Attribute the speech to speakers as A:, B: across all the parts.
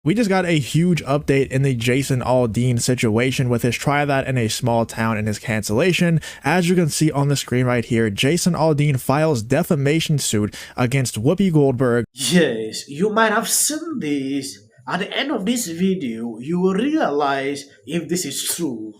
A: We just got a huge update in the Jason Aldean situation with his try that in a small town and his cancellation. As you can see on the screen right here, Jason Aldean files defamation suit against Whoopi Goldberg.
B: Yes, you might have seen this. At the end of this video, you will realize if this is true.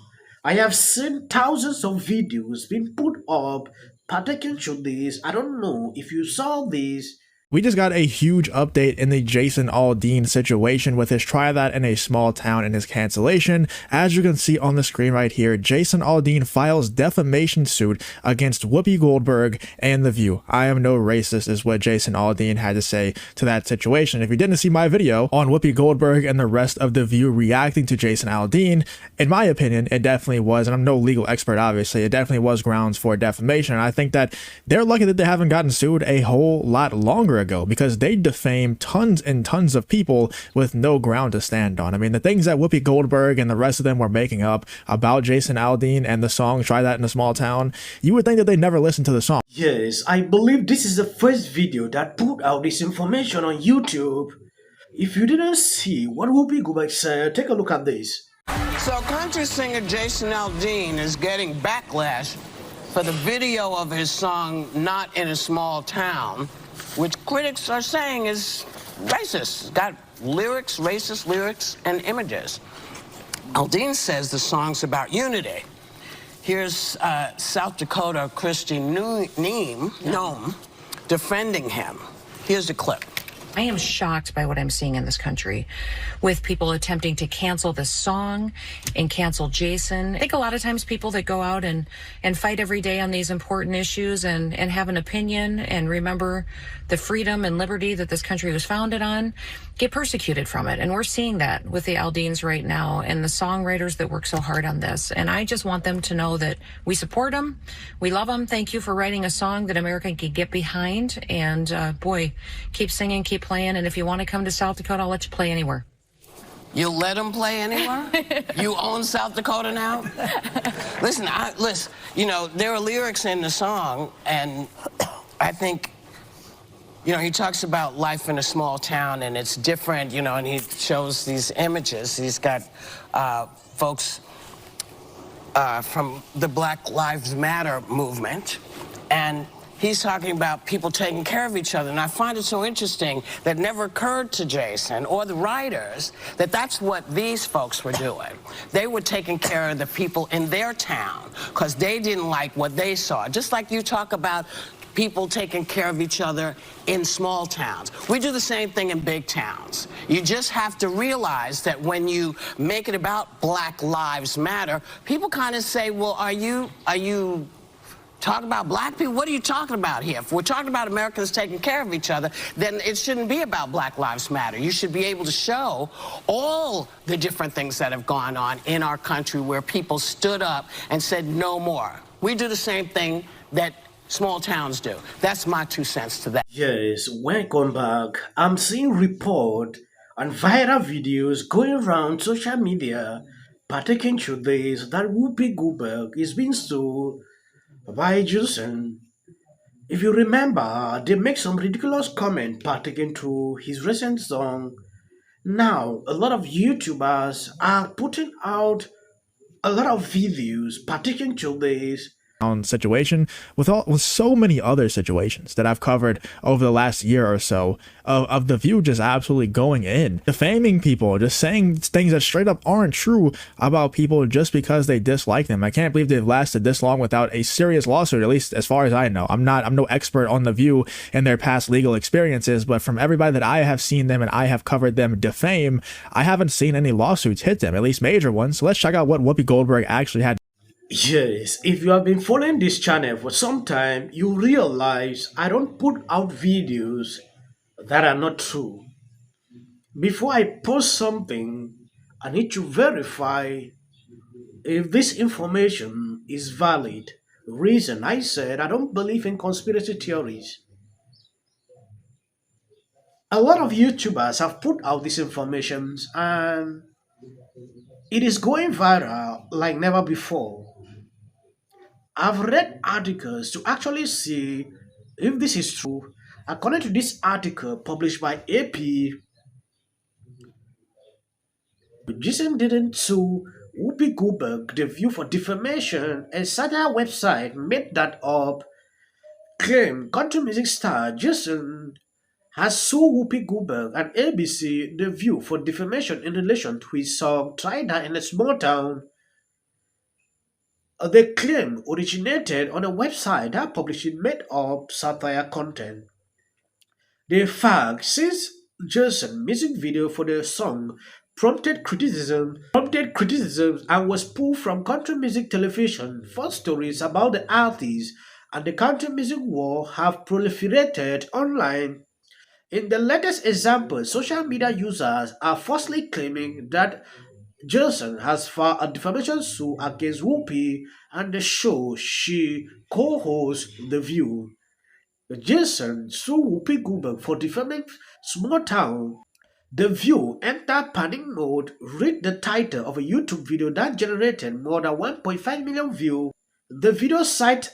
B: I have seen thousands of videos being put up pertaining to this. I don't know if you saw this.
A: We just got a huge update in the Jason Aldean situation with his try that in a small town and his cancellation. As you can see on the screen right here, Jason Aldean files defamation suit against Whoopi Goldberg and The View. I am no racist is what Jason Aldean had to say to that situation. If you didn't see my video on Whoopi Goldberg and the rest of The View reacting to Jason Aldean, in my opinion, it definitely was, and I'm no legal expert obviously, it definitely was grounds for defamation. And I think that they're lucky that they haven't gotten sued a whole lot longer ago, because they defame tons and tons of people with no ground to stand on. I mean, the things that Whoopi Goldberg and the rest of them were making up about Jason Aldean and the song Try That in a Small Town, you would think that they never listened to the song.
B: Yes, I believe this is the first video that put out this information on YouTube. If you didn't see what Whoopi Goldberg said, take a look at this.
C: So country singer Jason Aldean is getting backlash for the video of his song Not in a Small Town, which critics are saying is racist. It's got lyrics, racist lyrics, and images. Aldean says the song's about unity. Here's South Dakota Christy Nome defending him. Here's the clip.
D: I am shocked by what I'm seeing in this country with people attempting to cancel this song and cancel Jason. I think a lot of times people that go out and fight every day on these important issues and have an opinion and remember the freedom and liberty that this country was founded on get persecuted from it. And we're seeing that with the Aldeans right now and the songwriters that work so hard on this. And I just want them to know that we support them. We love them. Thank you for writing a song that America can get behind. And boy, keep singing, keep playing. And if you want to come to South Dakota, I'll let you play anywhere.
C: You'll let them play anywhere? You own South Dakota now? Listen, you know, there are lyrics in the song, and I think, you know, he talks about life in a small town, and it's different, you know, and he shows these images. He's got folks from the Black Lives Matter movement, and he's talking about people taking care of each other. And I find it so interesting that it never occurred to Jason or the writers that that's what these folks were doing. They were taking care of the people in their town because they didn't like what they saw. Just like you talk about people taking care of each other in small towns. We do the same thing in big towns. You just have to realize that when you make it about Black Lives Matter, people kind of say, well, are you talking about black people? What are you talking about here? If we're talking about Americans taking care of each other, then it shouldn't be about Black Lives Matter. You should be able to show all the different things that have gone on in our country where people stood up and said no more. We do the same thing that small towns do. That's my 2 cents to that.
B: Yes, welcome back. I'm seeing report and viral videos going around social media pertaining to this that Whoopi Goldberg is being sued by Jason. If you remember, they make some ridiculous comment pertaining to his recent song. Now, a lot of YouTubers are putting out a lot of videos pertaining to this
A: Situation with so many other situations that I've covered over the last year or so of The View just absolutely going in, defaming people, just saying things that straight up aren't true about people just because they dislike them. I can't believe they've lasted this long without a serious lawsuit, at least as far as I know. I'm no expert on The View and their past legal experiences, but from everybody that I have seen them and I have covered them defame, I haven't seen any lawsuits hit them, at least major ones. So let's check out what Whoopi Goldberg actually had.
B: Yes, if you have been following this channel for some time, you realize I don't put out videos that are not true. Before I post something, I need to verify if this information is valid. Reason I said I don't believe in conspiracy theories. A lot of YouTubers have put out these informations and it is going viral like never before. I've read articles to actually see if this is true. According to this article published by AP, Jason didn't sue Whoopi Goldberg, The View, for defamation. A satire website made that up. Claimed country music star Jason has sued Whoopi Goldberg and ABC The View for defamation in relation to his song "Try That in a Small Town." The claim originated on a website that published made-up satire content. The fact, since Jason's music video for the song prompted criticism and was pulled from country music television, false stories about the artist and the country music war have proliferated online. In the latest example, social media users are falsely claiming that Jason has filed a defamation suit against Whoopi and the show she co-hosts, The View. Jason sued Whoopi Goldberg for defaming Small Town. The View entered panic mode. Read the title of a YouTube video that generated more than 1.5 million views. The video cites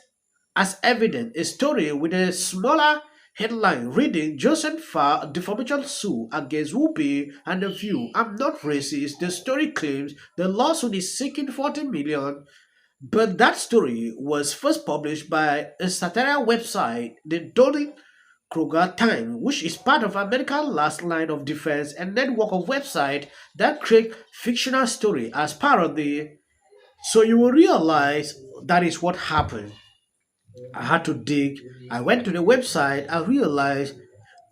B: as evidence a story with a smaller headline reading Jason filed a defamation suit against Whoopi and The View. I'm not racist. The story claims the lawsuit is seeking 40 million. But that story was first published by a satire website, the Dunning-Kruger Times, which is part of America's last line of defense, a network of websites that create fictional story as parody. So you will realize that is what happened. I had to dig. I went to the website. I realized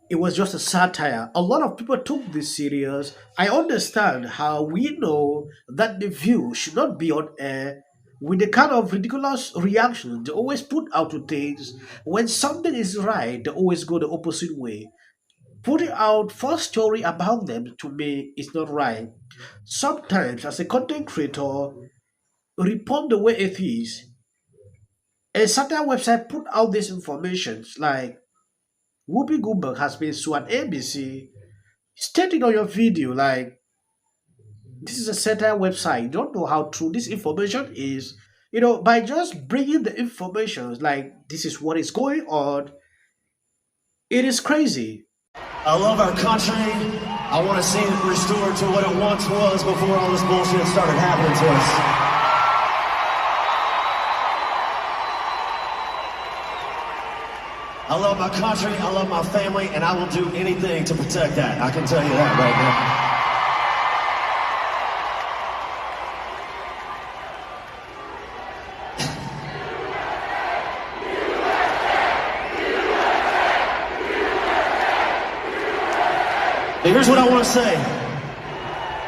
B: it was just a satire. A lot of people took this serious. I understand how we know that The View should not be on air with the kind of ridiculous reaction they always put out to things. When something is right, they always go the opposite way. Putting out false story about them to me is not right. Sometimes, as a content creator, report the way it is. A certain website put out this information like Whoopi Goldberg has been sued at ABC. State it on your video like this is a satire website. You don't know how true this information is. By just bringing the information like this is what is going on, it is crazy.
E: I love our country. I want to see it restored to what it once was before all this bullshit started happening to us. I love my country, I love my family, and I will do anything to protect that. I can tell you that right now. Here's what I want to say.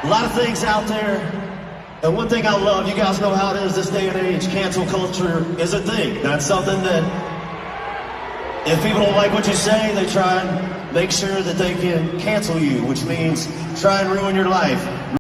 E: A lot of things out there, and one thing I love, you guys know how it is this day and age, cancel culture is a thing. That's something that if people don't like what you say, they try and make sure that they can cancel you, which means try and ruin your life.